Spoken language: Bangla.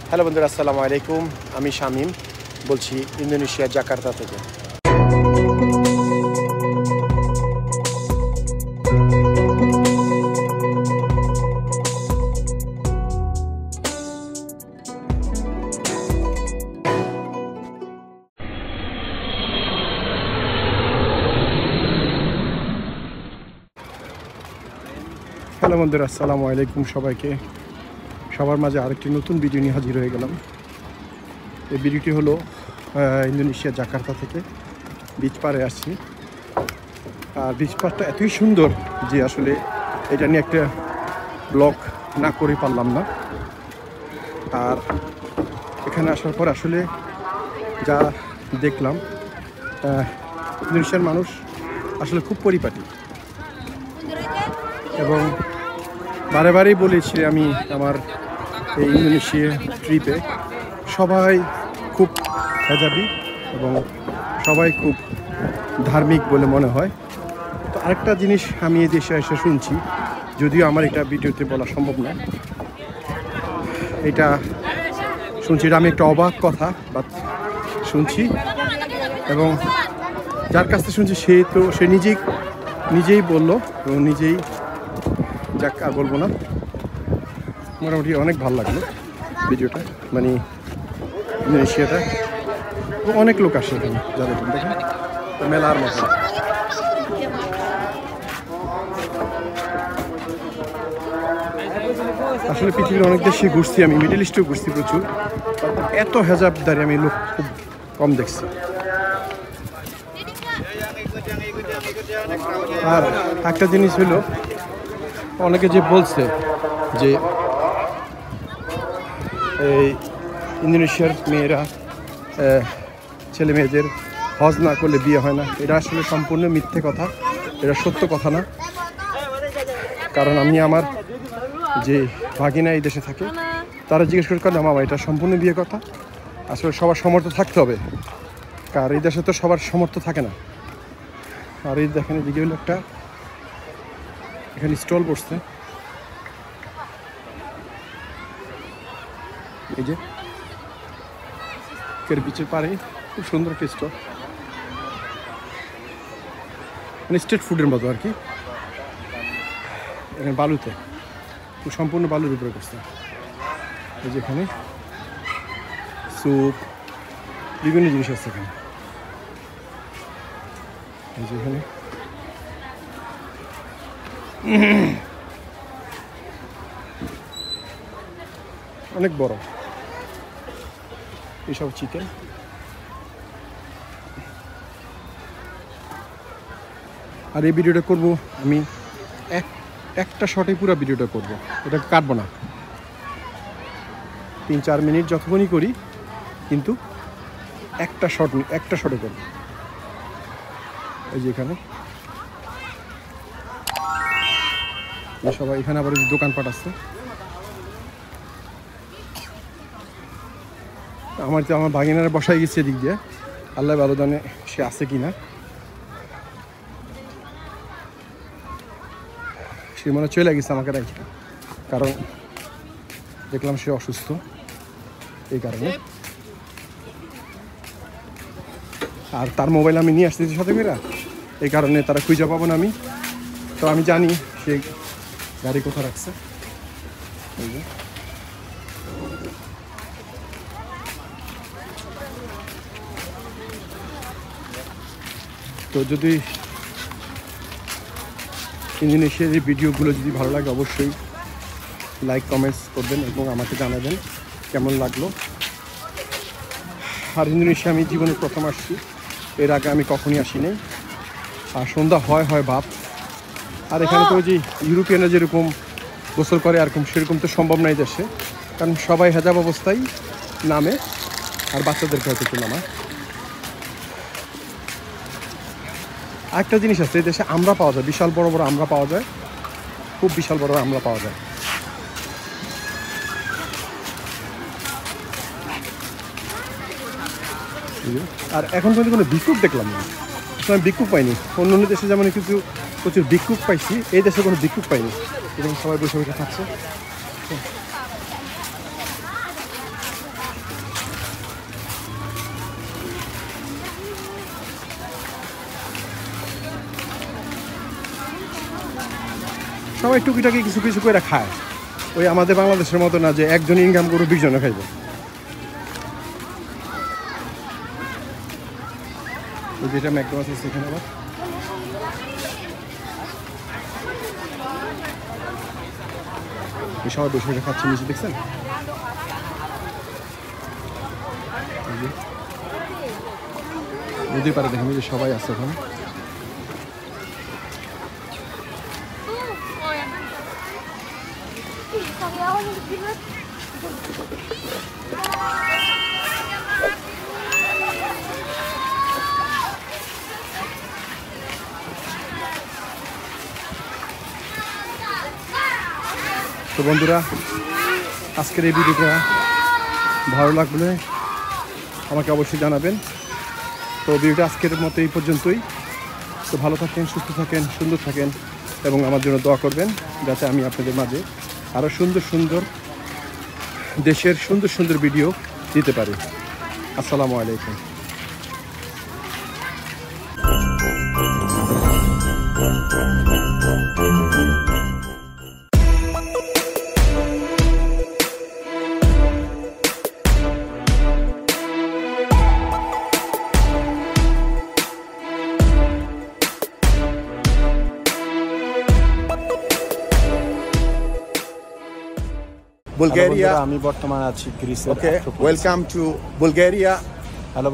হ্যালো বন্ধুরা, আসসালামু আলাইকুম। আমি শামীম বলছি ইন্দোনেশিয়া জাকার্তা থেকে। হ্যালো বন্ধুরা, আসসালামু আলাইকুম সবাইকে। সবার মাঝে আরেকটি নতুন ভিডিও নিয়ে হাজির হয়ে গেলাম। এই ভিডিওটি হলো ইন্দোনেশিয়া জাকার্তা থেকে বিচ পাড়ে আসছি। আর বিচ পাড়টা এতই সুন্দর যে আসলে এটা নিয়ে একটা ব্লগ না করে পারলাম না। আর এখানে আসার পর আসলে যা দেখলাম, ইন্দোনেশিয়ার মানুষ আসলে খুব পরিপাটি এবং বারে বারেই বলেছি আমি আমার এই ইন্দোনেশিয়া ট্রিপে সবাই খুব হেজাবি এবং সবাই খুব ধার্মিক বলে মনে হয়। তো আরেকটা জিনিস আমি এই দেশে এসে শুনছি, যদিও আমার এটা ভিডিওতে বলা সম্ভব না, এটা শুনছি, এটা আমি একটা অবাক কথা বা শুনছি এবং যার কাছ থেকে শুনছি সে নিজেই বললো এবং নিজেই, যাক আর বলবো না, মোটামুটি অনেক ভালো লাগলো ভিডিওটা, মানে ইন্দোনেশিয়াটা। অনেক লোক আসে এখানে, যাদের দেখেন মেলার মতো। আসলে পৃথিবীর অনেক দেশে ঘুরছি আমি, মিডল ইস্টেও ঘুরছি প্রচুর, এত হেজাবদারি আমি লোক খুব কম দেখছি। আর একটা জিনিস হলো, অনেকে যে বলছে যে এই ইন্দোনেশিয়ার মেয়েরা ছেলে মেয়েদের হজ না করলে বিয়ে হয় না, এটা আসলে সম্পূর্ণ মিথ্যে কথা, এটা সত্য কথা না। কারণ আমি আমার যে ভাগিনা এই দেশে থাকে তারা জিজ্ঞেস করে, না মামা এটা সম্পূর্ণ বিয়ে কথা, আসলে সবার সামর্থ্য থাকতে হবে, কারণ এই দেশে তো সবার সামর্থ্য থাকে না। আর এই দেখেন এদিকে হলো একটা, এখানে স্টল বসছে, এই যে বিচের পাড়ে খুব সুন্দর একটা স্টল, মানে স্ট্রিট ফুডের মতো আর কি। এখানে বালুতে, সম্পূর্ণ বালুর উপরে করছে। এই যে এখানে স্যুপ, বিভিন্ন জিনিস আছে এখানে। এই যে এখানে অনেক বড় এইসব চিকেন। আর এই ভিডিওটা করব আমি একটা শটে, পুরো ভিডিওটা করব, এটা কাটবো না। 3-4 মিনিট যতক্ষণই করি, কিন্তু একটা শটে করব। এই যে এখানে সবাই, এখানে আবার দোকানপাট আছে। আমার ভাগিনারা বসায় গেছে এদিক দিয়ে, আল্লাহ ভালো জানে সে আছে কিনা। সে মনে চলে গেছে আমাকে রাখি, কারণ দেখলাম সে অসুস্থ, এই কারণে। আর তার মোবাইল আমি নিয়ে আসতেছি সাথে করে, এই কারণে তারা খুঁজে পাবো না আমি। তো আমি জানি সে গাড়ি কোথায় রাখছে। তো যদি ইন্দোনেশিয়ার এই ভিডিওগুলো যদি ভালো লাগে, অবশ্যই লাইক কমেন্টস করবেন এবং আমাকে জানাবেন কেমন লাগলো। আর ইন্দোনেশিয়া আমি জীবনে প্রথম আসছি, এর আগে আমি কখনই আসিনি। আর সন্ধ্যা হয় ভাব। আর এখানে তো ওই যে ইউরোপিয়ানরা যেরকম গোসল করে এরকম, সেরকম তো সম্ভব নয় দেশে, কারণ সবাই হেজাব অবস্থায় নামে, আর বাচ্চাদেরকে হয়তো একটু নামায়। আরেকটা জিনিস আছে, এই দেশে আমরা পাওয়া যায়, বিশাল বড় বড় আমরা পাওয়া যায়, খুব বিশাল বড় আমরা পাওয়া যায়। আর এখন পর্যন্ত কোনো ভিক্ষুক দেখলাম না, আমি ভিক্ষুক পাইনি। অন্য অন্য দেশে যেমন কিছু প্রচুর ভিক্ষুক পাইছি, এই দেশে কোনো ভিক্ষুক পাইনি। এরকম সবাই বসে বসে খাচ্ছে। সবাই টুকিটাকি কিছু কিছু করে খায়, ওই আমাদের বাংলাদেশের মতো না যে একজন ইনকাম করে 20 জনে খাইব। ওই যেটা ম্যাকডোনাল্ডস আছে এখানে আবার সবাই বসে বসে খাচ্ছে নিচে, দেখছেন? নদীর পাড়ে দেখেন যে সবাই আছে ওখানে। তো বন্ধুরা, আজকের এই ভিডিওটা ভালো লাগলে আমাকে অবশ্যই জানাবেন। তো ভিডিওটা আজকের মতো এই পর্যন্তই। তো ভালো থাকেন, সুস্থ থাকেন, সুন্দর থাকেন এবং আমার জন্য দোয়া করবেন যাতে আমি আপনাদের মাঝে আরও সুন্দর সুন্দর দেশের সুন্দর সুন্দর ভিডিও দিতে পারি। আসসালামু আলাইকুম। Bulgaria. আমি বর্তমানে আছি গ্রিসের। Okay, welcome to Bulgaria. Hello.